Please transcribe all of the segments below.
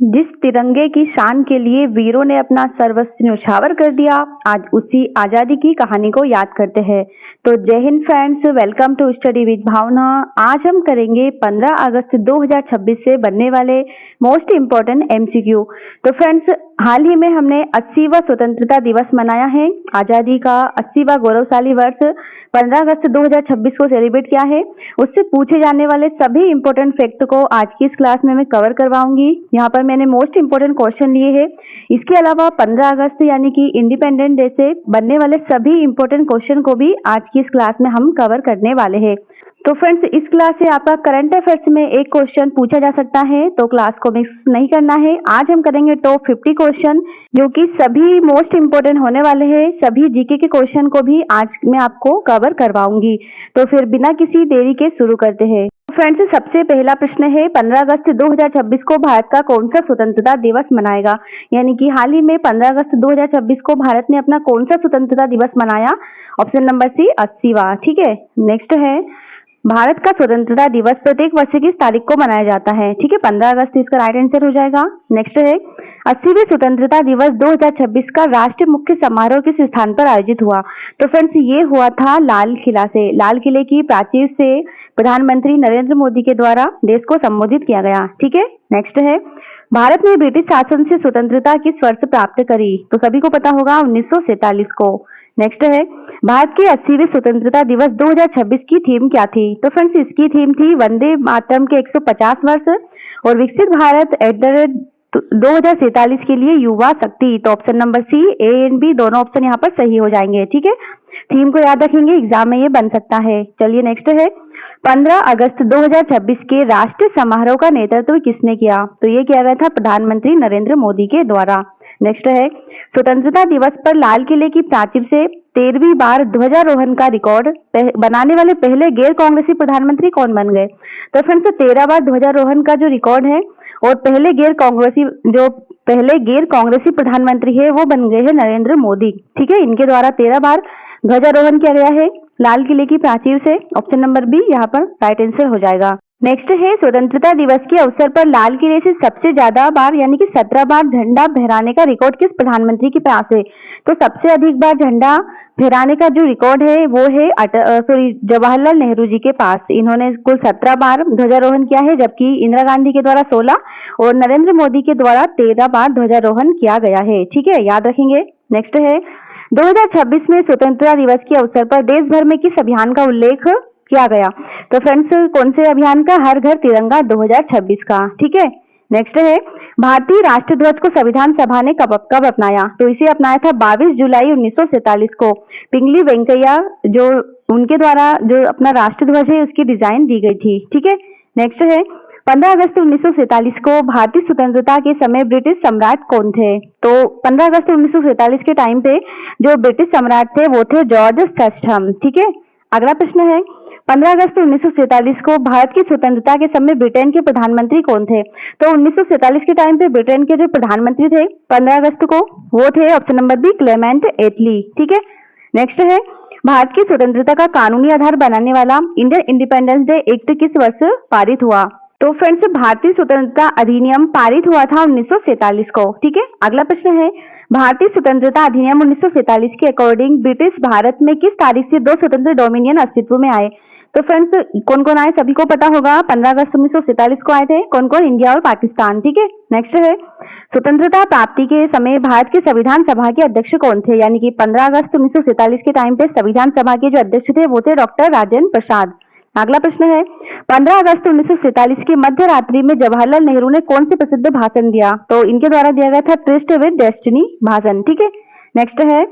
जिस तिरंगे की शान के लिए वीरों ने अपना सर्वस्व न्यौछावर कर दिया, आज उसी आजादी की कहानी को याद करते हैं। तो जय Hind friends, welcome to study with Bhavna. आज हम करेंगे 15 अगस्त 2026 से बनने वाले मोस्ट इम्पोर्टेंट एमसीक्यू। तो फ्रेंड्स, हाल ही में हमने 80वां स्वतंत्रता दिवस मनाया है। आजादी का 80वां गौरवशाली वर्ष 15 अगस्त 2026 को सेलिब्रेट किया है। उससे पूछे जाने वाले सभी इंपॉर्टेंट फैक्ट को आज की इस क्लास में मैं कवर करवाऊंगी। यहाँ पर मैंने मोस्ट इंपोर्टेंट क्वेश्चन लिए हैं। इसके अलावा 15 अगस्त यानी कि इंडिपेंडेंट डे से बनने वाले सभी इंपॉर्टेंट क्वेश्चन को भी आज की इस क्लास में हम कवर करने वाले हैं। तो फ्रेंड्स, इस क्लास से आपका करंट अफेयर्स में एक क्वेश्चन पूछा जा सकता है, तो क्लास को मिस नहीं करना है। आज हम करेंगे टॉप 50 क्वेश्चन, जो कि सभी मोस्ट इंपोर्टेंट होने वाले हैं। सभी जीके के क्वेश्चन को भी आज मैं आपको कवर करवाऊंगी। तो फिर बिना किसी देरी के शुरू करते हैं। फ्रेंड्स, सबसे पहला प्रश्न है, 15 अगस्त 2026 को भारत का कौन सा स्वतंत्रता दिवस मनाएगा? यानी कि हाल ही में 15 अगस्त 2026 को भारत ने अपना कौन सा स्वतंत्रता दिवस मनाया? ऑप्शन नंबर सी 80वां। ठीक है। नेक्स्ट है, भारत का स्वतंत्रता दिवस प्रत्येक वर्ष की तारीख को मनाया जाता है। ठीक है, 15 अगस्त इसका राइट आंसर हो जाएगा। नेक्स्ट है, 80वें स्वतंत्रता दिवस 2026 का राष्ट्रीय मुख्य समारोह किस स्थान पर आयोजित हुआ? तो फ्रेंड्स, ये हुआ था लाल किला से। लाल किले की प्राचीर से प्रधानमंत्री नरेंद्र मोदी के द्वारा देश को संबोधित किया गया। ठीक है। नेक्स्ट है, भारत ने ब्रिटिश शासन से स्वतंत्रता किस वर्ष प्राप्त करी? तो सभी को पता होगा, 1947 को। नेक्स्ट है, भारत के 80वें स्वतंत्रता दिवस 2026 की थीम क्या थी? तो फ्रेंड्स, इसकी थीम थी वंदे मातरम के 150 वर्ष और विकसित भारत @ 2047 के लिए युवा शक्ति। तो option number C, A and B दोनों ऑप्शन यहाँ पर सही हो जाएंगे। ठीक है, थीम को याद रखेंगे, एग्जाम में ये बन सकता है। चलिए नेक्स्ट है, 15 अगस्त 2026 के राष्ट्रीय समारोह का नेतृत्व किसने किया? तो ये किया गया था प्रधानमंत्री नरेंद्र मोदी के द्वारा। नेक्स्ट है, स्वतंत्रता दिवस पर लाल किले की प्राचीर से 13वीं बार ध्वजारोहण का रिकॉर्ड बनाने वाले पहले गैर कांग्रेसी प्रधानमंत्री कौन बन गए? तो फ्रेंड्स, 13 बार ध्वजारोहण का जो रिकॉर्ड है और पहले गैर कांग्रेसी प्रधानमंत्री है वो बन गए हैं नरेंद्र मोदी। ठीक है, इनके द्वारा 13 बार ध्वजारोहण किया गया है लाल किले की प्राचीर से। ऑप्शन नंबर बी यहाँ पर राइट आंसर हो जाएगा। नेक्स्ट है, स्वतंत्रता दिवस के अवसर पर लाल किले से सबसे ज्यादा बार यानी कि 17 बार झंडा फहराने का रिकॉर्ड किस प्रधानमंत्री के पास है? तो सबसे अधिक बार झंडा फहराने का जो रिकॉर्ड है वो है जवाहरलाल नेहरू जी के पास। इन्होंने कुल 17 बार ध्वजारोहण किया है, जबकि इंदिरा गांधी के द्वारा 16 और नरेंद्र मोदी के द्वारा 13 बार ध्वजारोहण किया गया है। ठीक है, याद रखेंगे। नेक्स्ट है, 2026 में स्वतंत्रता दिवस के अवसर पर देश भर में किस अभियान का उल्लेख किया गया? तो फ्रेंड्स, कौन से अभियान का? हर घर तिरंगा 2026 का। ठीक है। नेक्स्ट है, भारतीय राष्ट्र ध्वज को संविधान सभा ने कब अपनाया? तो इसे अपनाया था 22 जुलाई 1947 को। पिंगली वेंकैया जो उनके द्वारा जो अपना राष्ट्र ध्वज है उसकी डिजाइन दी गई थी। ठीक है। नेक्स्ट है, 15 अगस्त 1947 को भारतीय स्वतंत्रता के समय ब्रिटिश सम्राट कौन थे? तो 15 अगस्त 1947 के टाइम पे जो ब्रिटिश सम्राट थे वो थे जॉर्ज सैक्सटम। ठीक है। अगला प्रश्न है, 15 अगस्त 1947 को भारत की स्वतंत्रता के समय ब्रिटेन के प्रधानमंत्री कौन थे? तो 1947 के टाइम पे ब्रिटेन के जो प्रधानमंत्री थे 15 अगस्त को वो थे ऑप्शन नंबर बी, क्लेमेंट एटली। ठीक है। नेक्स्ट है, भारत की स्वतंत्रता का कानूनी आधार बनाने वाला इंडियन इंडिपेंडेंस डे एक्ट किस वर्ष पारित हुआ? तो फ्रेंड्स, भारतीय स्वतंत्रता अधिनियम पारित हुआ था 1947 को। ठीक है। अगला प्रश्न है, भारतीय स्वतंत्रता अधिनियम 1947 के अकॉर्डिंग ब्रिटिश भारत में किस तारीख से 2 स्वतंत्र डोमिनियन अस्तित्व में आए? तो फ्रेंड्स, कौन कौन आए सभी को पता होगा, 15 अगस्त 1947 को आए थे। कौन कौन? इंडिया और पाकिस्तान। ठीक है। नेक्स्ट है, स्वतंत्रता प्राप्ति के समय भारत के संविधान सभा के अध्यक्ष कौन थे? यानी कि 15 अगस्त 1947 के टाइम पे संविधान सभा के जो अध्यक्ष थे वो थे डॉक्टर राजेंद्र प्रसाद। अगला प्रश्न है, 15 अगस्त 1947 की मध्य रात्रि में जवाहरलाल नेहरू ने कौन से प्रसिद्ध भाषण दिया? तो इनके द्वारा दिया गया था ट्रस्ट विद डेस्टिनी भाषण। ठीक है। नेक्स्ट है,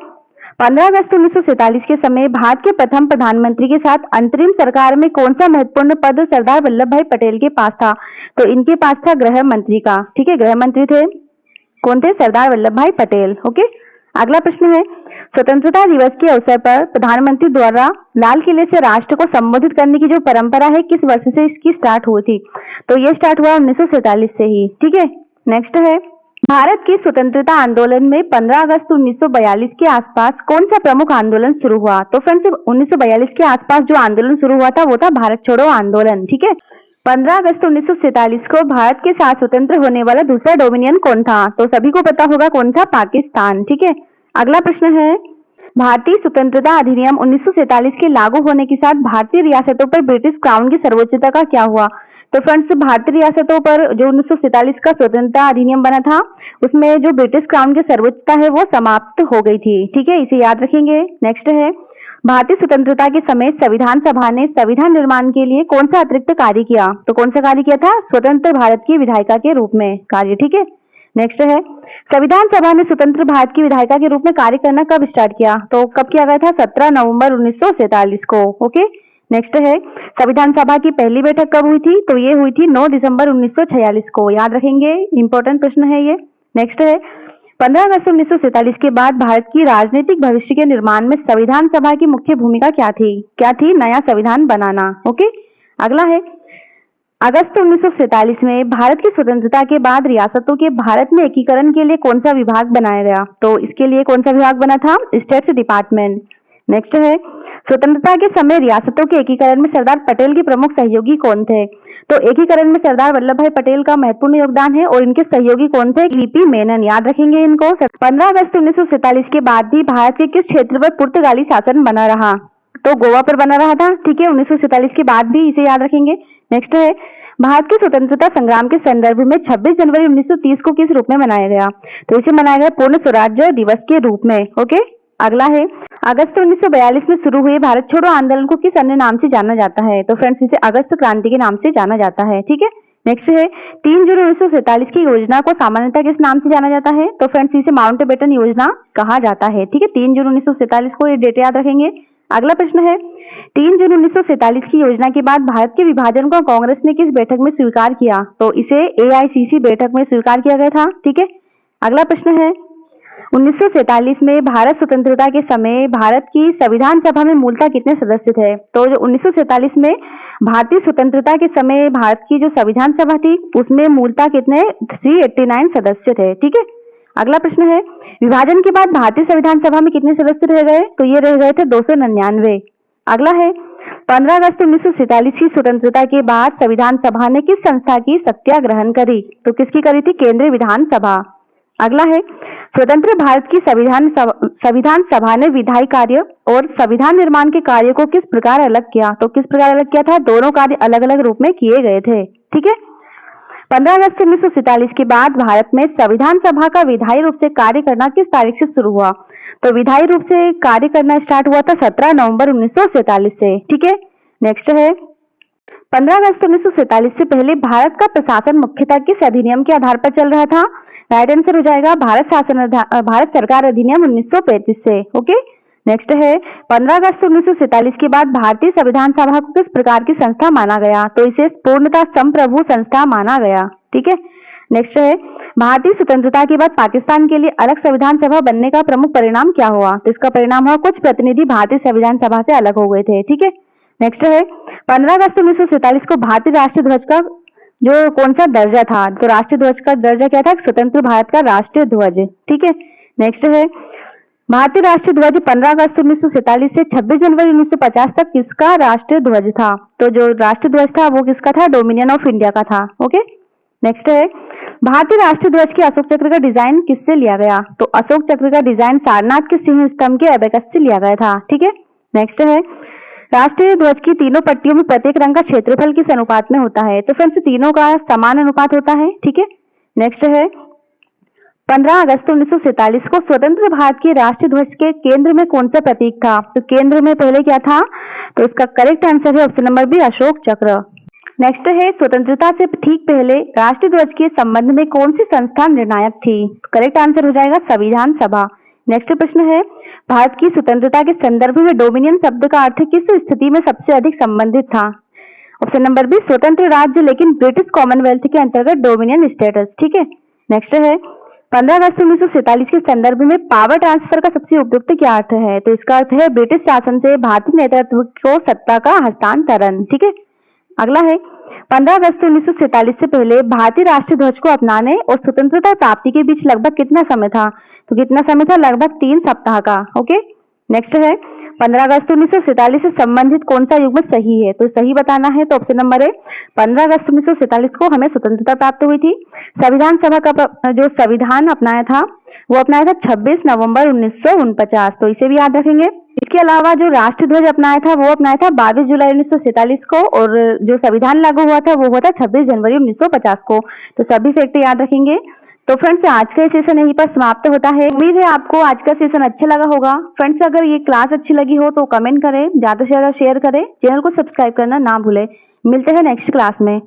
15 अगस्त 1947 के समय भारत के प्रथम प्रधानमंत्री के साथ अंतरिम सरकार में कौन सा महत्वपूर्ण पद सरदार वल्लभ भाई पटेल के पास था? तो इनके पास था गृह मंत्री का। ठीक है, गृह मंत्री थे। कौन थे? सरदार वल्लभ भाई पटेल। ओके। अगला प्रश्न है, स्वतंत्रता दिवस के अवसर पर प्रधानमंत्री द्वारा लाल किले से राष्ट्र को संबोधित करने की जो परंपरा है किस वर्ष से इसकी स्टार्ट हुई थी? तो ये स्टार्ट हुआ 1947 से ही। ठीक है। नेक्स्ट है, भारत के स्वतंत्रता आंदोलन में 15 अगस्त 1942 के आसपास कौन सा प्रमुख आंदोलन शुरू हुआ? तो फ्रेंड्स, 1942 के आसपास जो आंदोलन शुरू हुआ था वो था भारत छोड़ो आंदोलन। ठीक है। 15 अगस्त 1947 को भारत के साथ स्वतंत्र होने वाला दूसरा डोमिनियन कौन था? तो सभी को पता होगा कौन था, पाकिस्तान। ठीक है, अगला प्रश्न है, भारतीय स्वतंत्रता अधिनियम 1947 के लागू होने के साथ भारतीय रियासतों पर ब्रिटिश क्राउन की सर्वोच्चता का क्या हुआ? तो फ्रेंड्स, भारतीय रियासतों पर जो 1947 का स्वतंत्रता अधिनियम बना था, उसमें जो ब्रिटिश क्राउन की सर्वोच्चता है वो समाप्त हो गई थी। ठीक है, इसे याद रखेंगे। नेक्स्ट है, भारतीय स्वतंत्रता के समय संविधान सभा ने संविधान निर्माण के लिए कौन सा अतिरिक्त कार्य किया? तो कौन सा कार्य किया था? स्वतंत्र भारत की विधायिका के रूप में कार्य। ठीक है, नेक्स्ट है, संविधान सभा ने स्वतंत्र भारत की विधायिका के रूप में कार्य करना कब स्टार्ट किया? तो कब किया गया था? 17 नवंबर 1947 को। ओके, नेक्स्ट है, संविधान सभा की पहली बैठक कब हुई थी? तो ये हुई थी 9 दिसंबर 1946 को। याद रखेंगे, इंपॉर्टेंट प्रश्न है ये। नेक्स्ट है, 15 अगस्त 1947 के बाद भारत की राजनीतिक भविष्य के निर्माण में संविधान सभा की मुख्य भूमिका क्या थी? क्या थी? नया संविधान बनाना। ओके, अगला है, अगस्त 1947 में भारत की स्वतंत्रता के बाद रियासतों के भारत में एकीकरण के लिए कौन सा विभाग बनाया गया? तो इसके लिए कौन सा विभाग बना था? States department. नेक्स्ट है, स्वतंत्रता के समय रियासतों के एकीकरण में सरदार पटेल के प्रमुख सहयोगी कौन थे? तो एकीकरण में सरदार वल्लभ भाई पटेल का महत्वपूर्ण योगदान है और इनके सहयोगी कौन थे? वीपी मेनन। याद रखेंगे इनको। 15 अगस्त 1947 के बाद भी भारत के किस क्षेत्र पर पुर्तगाली शासन बना रहा? तो गोवा पर बना रहा था। ठीक है, 1947 के बाद भी, इसे याद रखेंगे। नेक्स्ट है, भारत के स्वतंत्रता संग्राम के संदर्भ में 26 जनवरी 1930 को किस रूप में मनाया गया? तो इसे मनाया गया पूर्ण स्वराज्य दिवस के रूप में। ओके, अगला है, अगस्त 1942 में शुरू हुए भारत छोड़ो आंदोलन को किस अन्य नाम से जाना जाता है? तो फ्रेंड्स, इसे अगस्त क्रांति के नाम से जाना जाता है। ठीक है, नेक्स्ट है, 3 जून 1947 की योजना को सामान्यतः किस नाम से जाना जाता है? तो फ्रेंड्स, इसे माउंटबेटन योजना कहा जाता है। ठीक है, 3 जून 1947 को, ये डेट याद रखेंगे। अगला प्रश्न है, 3 जून 1947 की योजना के बाद भारत के विभाजन को कांग्रेस ने किस बैठक में स्वीकार किया? तो इसे एआईसीसी बैठक में स्वीकार किया गया था। ठीक है, अगला प्रश्न है, 1947 में भारत स्वतंत्रता के समय भारत की संविधान सभा में मूलतः कितने सदस्य थे? तो जो 1947 में भारतीय स्वतंत्रता के समय भारत की जो संविधान सभा थी, उसमें मूलतः कितने? 389 सदस्य थे। ठीक है, अगला प्रश्न है, विभाजन के बाद भारतीय संविधान सभा में कितने सदस्य रह गए? तो ये रह गए थे 299। अगला है, 15 अगस्त 1947 की स्वतंत्रता के बाद संविधान सभा ने किस संस्था की सत्याग्रहण करी? तो किसकी करी थी? केंद्रीय विधान सभा। अगला है, स्वतंत्र भारत की संविधान सभा ने विधायी कार्य और संविधान निर्माण के कार्य को किस प्रकार अलग किया? तो किस प्रकार अलग किया था? दोनों कार्य अलग अलग रूप में किए गए थे। ठीक है, 15 अगस्त 1947 के बाद भारत में संविधान सभा का विधायी रूप से कार्य करना किस तारीख से शुरू हुआ? तो विधायी रूप से कार्य करना स्टार्ट हुआ था 17 नवंबर 1947 से। ठीक है, नेक्स्ट है, 15 अगस्त 1947 से पहले भारत का प्रशासन मुख्यतः किस अधिनियम के आधार पर चल रहा था? राइट आंसर हो जाएगा भारत सरकार अधिनियम 1935 से। ओके, नेक्स्ट है, 15 अगस्त 1947 के बाद भारतीय संविधान सभा को किस प्रकार की संस्था माना गया? तो इसे पूर्णतः संप्रभु संस्था माना गया। ठीक है, नेक्स्ट है, भारतीय स्वतंत्रता के बाद पाकिस्तान के लिए अलग संविधान सभा बनने का प्रमुख परिणाम क्या हुआ? तो इसका परिणाम हुआ कुछ प्रतिनिधि भारतीय संविधान सभा से अलग हो गए थे। ठीक है, नेक्स्ट है, 15 अगस्त 1947 को भारतीय राष्ट्रीय ध्वज का जो कौन सा दर्जा था? तो राष्ट्रीय ध्वज का दर्जा क्या था? स्वतंत्र भारत का राष्ट्रीय ध्वज। ठीक है, नेक्स्ट है, भारतीय राष्ट्रीय ध्वज 15 अगस्त 1947 से 26 जनवरी 1950 तक किसका राष्ट्रीय ध्वज था? तो जो राष्ट्रीय ध्वज था वो किसका था? डोमिनियन ऑफ इंडिया का था। ओके, नेक्स्ट है, भारतीय राष्ट्रीय ध्वज के अशोक चक्र का डिजाइन किससे लिया गया? तो अशोक चक्र का डिजाइन सारनाथ के सिंह स्तंभ के एबेकस से लिया गया था। ठीक है, नेक्स्ट है, राष्ट्रीय ध्वज की तीनों पट्टियों में प्रत्येक रंग का क्षेत्रफल किस अनुपात में होता है? तो फ्रेंड्स, तीनों का समान अनुपात होता है। ठीक है, नेक्स्ट है, 15 अगस्त 1947 को स्वतंत्र भारत के राष्ट्रीय ध्वज के केंद्र में कौन सा प्रतीक था? तो केंद्र में पहले क्या था? तो इसका करेक्ट आंसर है ऑप्शन नंबर बी, अशोक चक्र। नेक्स्ट है, स्वतंत्रता से ठीक पहले राष्ट्रीय ध्वज के संबंध में कौन सी संस्था निर्णायक थी? करेक्ट आंसर हो जाएगा संविधान सभा। नेक्स्ट प्रश्न है, भारत की स्वतंत्रता के संदर्भ में डोमिनियन शब्द का अर्थ किस स्थिति में सबसे अधिक संबंधित था? ऑप्शन नंबर बी, स्वतंत्र राज्य लेकिन ब्रिटिश कॉमनवेल्थ के अंतर्गत डोमिनियन स्टेटस। ठीक है, नेक्स्ट है, 15 अगस्त 1947 के संदर्भ में पावर ट्रांसफर का सबसे उपयुक्त क्या अर्थ है? तो इसका अर्थ है ब्रिटिश शासन से भारतीय नेतृत्व को सत्ता का हस्तांतरण। ठीक है, अगला है, 15 अगस्त 1947 से पहले भारतीय राष्ट्रीय ध्वज को अपनाने और स्वतंत्रता प्राप्ति के बीच लगभग कितना समय था? तो कितना समय था? लगभग 3 सप्ताह का। ओके, नेक्स्ट है, 15 अगस्त 1947 से संबंधित कौन सा युग्म सही है? तो सही बताना है, तो ऑप्शन नंबर है 15 अगस्त 1947 को हमें स्वतंत्रता प्राप्त हुई थी। संविधान सभा का जो संविधान अपनाया था वो अपनाया था 26 नवंबर 1949, तो इसे भी याद रखेंगे। इसके अलावा जो राष्ट्रीय ध्वज अपनाया था वो अपनाया था 22 जुलाई 1947 को, और जो संविधान लागू हुआ था वो हुआ था 26 जनवरी 1950 को। तो सभी फैक्ट याद रखेंगे। तो फ्रेंड्स, आज का सेशन यहीं पर समाप्त होता है। उम्मीद है आपको आज का सेशन अच्छा लगा होगा। फ्रेंड्स, अगर ये क्लास अच्छी लगी हो तो कमेंट करें, ज्यादा से ज्यादा शेयर करें, चैनल को सब्सक्राइब करना ना भूलें। मिलते हैं नेक्स्ट क्लास में।